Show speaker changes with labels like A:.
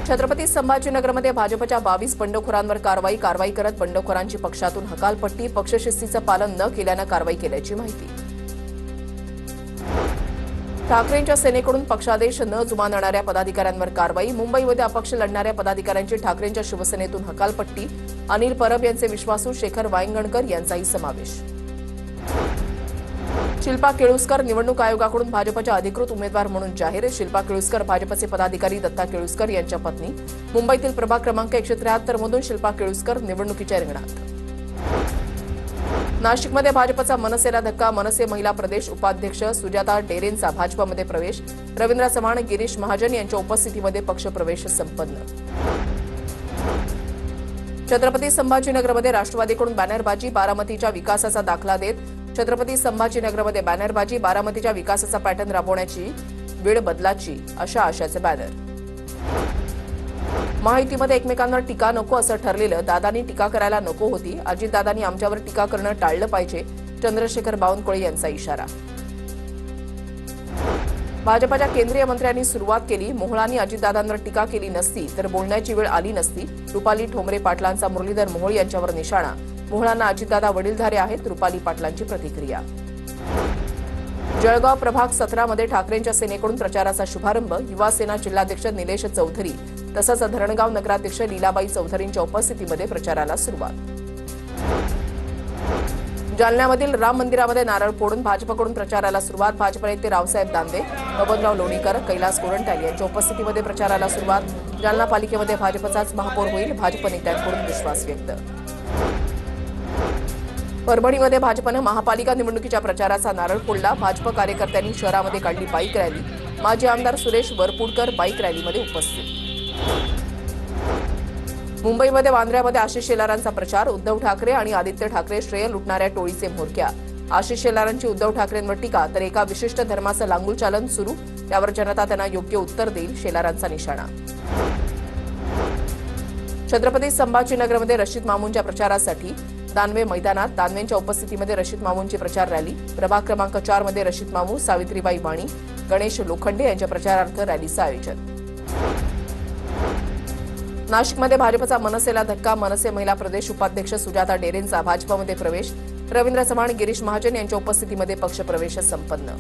A: छत्रपती संभाजीनगरमध्ये भाजपच्या 22 बंडखोरांवर कारवाई करत बंडखोरांची पक्षातून हकालपट्टी, पक्षशिस्तीचं पालन न केल्यानं कारवाई केल्याची माहिती। ठाकरेंच्या सेनेकडून पक्षादेश न जुमानणाऱ्या पदाधिकाऱ्यांवर कारवाई, मुंबईमध्ये अपक्ष लढणाऱ्या पदाधिकाऱ्यांची ठाकरेंच्या शिवसेनेतून हकालपट्टी, अनिल परब यांचे विश्वासू शेखर वायंगणकर यांचाही समावेश। शिल्पा केळुसकर निवडणूक आयोगाकडून भाजपच्या अधिकृत उमेदवार म्हणून जाहीर, शिल्पा केळुसकर भाजपचे पदाधिकारी दत्ता केळुसकर यांच्या पत्नी, मुंबईतील प्रभाग क्रमांक 173 मधून शिल्पा केळुसकर निवडणुकीच्या रिंगणात। नाशिकमध्ये भाजपचा मनसेला धक्का, मनसे महिला प्रदेश उपाध्यक्ष सुजाता डेरेंचा भाजपमध्ये प्रवेश, रवींद्र चव्हाण, गिरीश महाजन यांच्या उपस्थितीमध्ये पक्षप्रवेश संपन्न। छत्रपती संभाजीनगरमध्ये राष्ट्रवादीकडून बॅनरबाजी, बारामतीच्या विकासाचा दाखला देत छत्रपती संभाजीनगरमध्ये बॅनरबाजी, बारामतीच्या विकासाचा पॅटर्न राबवण्याची वेळ बदलाची अशा आशाचे बॅनर। माहितीमध्ये एकमेकांवर टीका नको असं ठरलेलं, दादांनी टीका करायला नको होती, अजितदादांनी आमच्यावर टीका करणं टाळलं पाहिजे, चंद्रशेखर बावनकुळे यांचा इशारा। भाजपच्या केंद्रीय मंत्र्यांनी सुरुवात केली, मोहोळांनी अजितदादांवर टीका केली नसती तर बोलण्याची वेळ आली नसती, रुपाली ठोंबरे पाटलांचा मुरलीधर मोहोळ यांच्यावर निशाणा, मोहोळांना अजितदादा वडीलधारे आहेत, रुपाली पाटलांची प्रतिक्रिया। जळगाव प्रभाग 17 मध्ये ठाकरेंच्या सेनेकडून प्रचाराचा शुभारंभ, युवा सेना जिल्हाध्यक्ष निलेश चौधरी तसंच धरणगाव नगराध्यक्ष लीलाबाई चौधरींच्या उपस्थितीमध्ये प्रचाराला सुरुवात। जालन्यामधील राम मंदिरामध्ये नारळ फोडून भाजपकडून प्रचाराला सुरुवात, भाजप नेते रावसाहेब दानवे, बबनराव लोणीकर, कैलास गोरंट्याल यांच्या उपस्थितीमध्ये प्रचाराला सुरुवात। जालना पालिकेमध्ये भाजपचाच महापौर होईल, भाजप नेत्यांकडून विश्वास व्यक्त। परभणीमध्ये भाजपनं महापालिका निवडणुकीच्या प्रचाराचा नारळ फोडला, भाजप कार्यकर्त्यांनी शहरामध्ये काढली बाईक रॅली, माजी आमदार सुरेश वरपुडकर बाईक रॅलीमध्ये उपस्थित। मुंबईमध्ये वांद्र्यामध्ये आशिष शेलारांचा प्रचार, उद्धव ठाकरे आणि आदित्य ठाकरे श्रेय लुटणाऱ्या टोळीचे म्होरक्या, आशिष शेलारांची उद्धव ठाकरेंवर टीका, तर एका विशिष्ट धर्माचं लांगुलचालन सुरू, त्यावर जनता त्यांना योग्य उत्तर देईल, शेलारांचा निशाणा। छत्रपती संभाजीनगरमध्ये रशीद मामूंच्या प्रचारासाठी दानवे मैदानात, दानवेंच्या उपस्थितीमध्ये रशीद मामूंची प्रचार रॅली, प्रभाग क्रमांक 4 मध्ये रशीद मामू, सावित्रीबाई वाणी, गणेश लोखंडे यांच्या प्रचारार्थ रॅलीचं आयोजन। नाशिकमध्ये भाजपचा मनसेला धक्का, मनसे महिला प्रदेश उपाध्यक्ष सुजाता डेरेंचा भाजपमध्ये प्रवेश, रवींद्र चव्हाण, गिरीश महाजन यांच्या उपस्थितीमध्ये पक्षप्रवेश संपन्न।